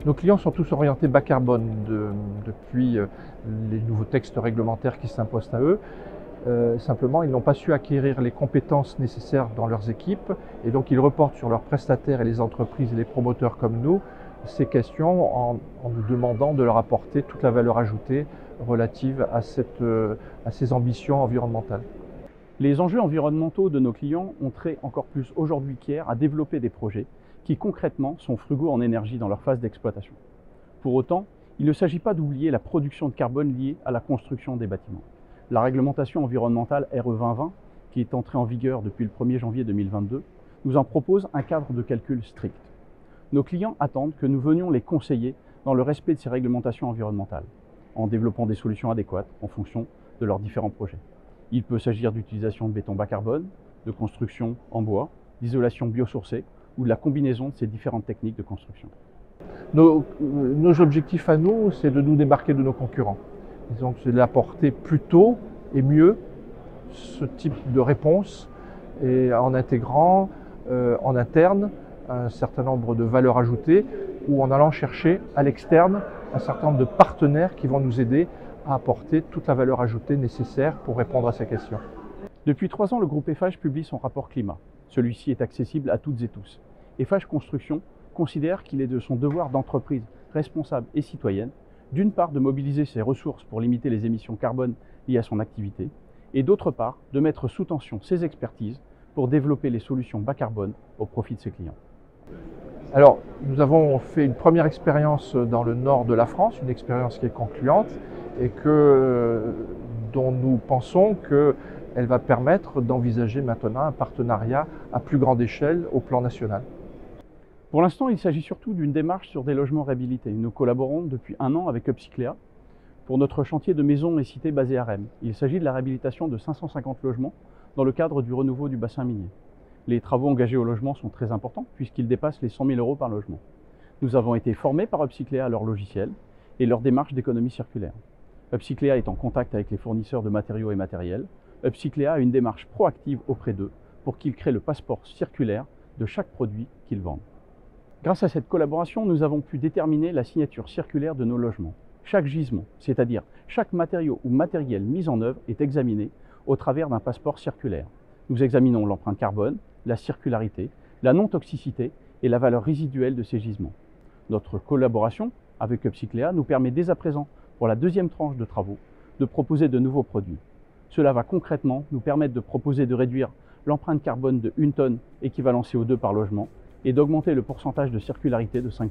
Nos clients sont tous orientés bas carbone depuis les nouveaux textes réglementaires qui s'imposent à eux. Simplement, ils n'ont pas su acquérir les compétences nécessaires dans leurs équipes et donc ils reportent sur leurs prestataires et les entreprises et les promoteurs comme nous ces questions en nous demandant de leur apporter toute la valeur ajoutée relative à ces ambitions environnementales. Les enjeux environnementaux de nos clients ont trait encore plus aujourd'hui qu'hier à développer des projets qui concrètement sont frugaux en énergie dans leur phase d'exploitation. Pour autant, il ne s'agit pas d'oublier la production de carbone liée à la construction des bâtiments. La réglementation environnementale RE 2020, qui est entrée en vigueur depuis le 1er janvier 2022, nous en propose un cadre de calcul strict. Nos clients attendent que nous venions les conseiller dans le respect de ces réglementations environnementales, en développant des solutions adéquates en fonction de leurs différents projets. Il peut s'agir d'utilisation de béton bas carbone, de construction en bois, d'isolation biosourcée ou de la combinaison de ces différentes techniques de construction. Nos objectifs à nous, c'est de nous démarquer de nos concurrents. Donc, c'est d'apporter plus tôt et mieux ce type de réponse et en intégrant en interne un certain nombre de valeurs ajoutées ou en allant chercher à l'externe un certain nombre de partenaires qui vont nous aider à apporter toute la valeur ajoutée nécessaire pour répondre à ces questions. Depuis 3 ans, le groupe Eiffage publie son rapport climat. Celui-ci est accessible à toutes et tous. Eiffage Construction considère qu'il est de son devoir d'entreprise responsable et citoyenne, d'une part de mobiliser ses ressources pour limiter les émissions carbone liées à son activité, et d'autre part de mettre sous tension ses expertises pour développer les solutions bas carbone au profit de ses clients. Alors, nous avons fait une première expérience dans le nord de la France, une expérience qui est concluante et dont nous pensons qu'elle va permettre d'envisager maintenant un partenariat à plus grande échelle au plan national. Pour l'instant, il s'agit surtout d'une démarche sur des logements réhabilités. Nous collaborons depuis 1 an avec Upcyclea pour notre chantier de maisons et cités basé à Rennes. Il s'agit de la réhabilitation de 550 logements dans le cadre du renouveau du bassin minier. Les travaux engagés au logement sont très importants puisqu'ils dépassent les 100 000 € par logement. Nous avons été formés par Upcyclea à leur logiciel et leur démarche d'économie circulaire. Upcyclea est en contact avec les fournisseurs de matériaux et matériels. Upcyclea a une démarche proactive auprès d'eux pour qu'ils créent le passeport circulaire de chaque produit qu'ils vendent. Grâce à cette collaboration, nous avons pu déterminer la signature circulaire de nos logements. Chaque gisement, c'est-à-dire chaque matériau ou matériel mis en œuvre, est examiné au travers d'un passeport circulaire. Nous examinons l'empreinte carbone, la circularité, la non-toxicité et la valeur résiduelle de ces gisements. Notre collaboration avec Upcyclea nous permet dès à présent, pour la 2e tranche de travaux, de proposer de nouveaux produits. Cela va concrètement nous permettre de proposer de réduire l'empreinte carbone de 1 tonne équivalent CO2 par logement et d'augmenter le pourcentage de circularité de 5%.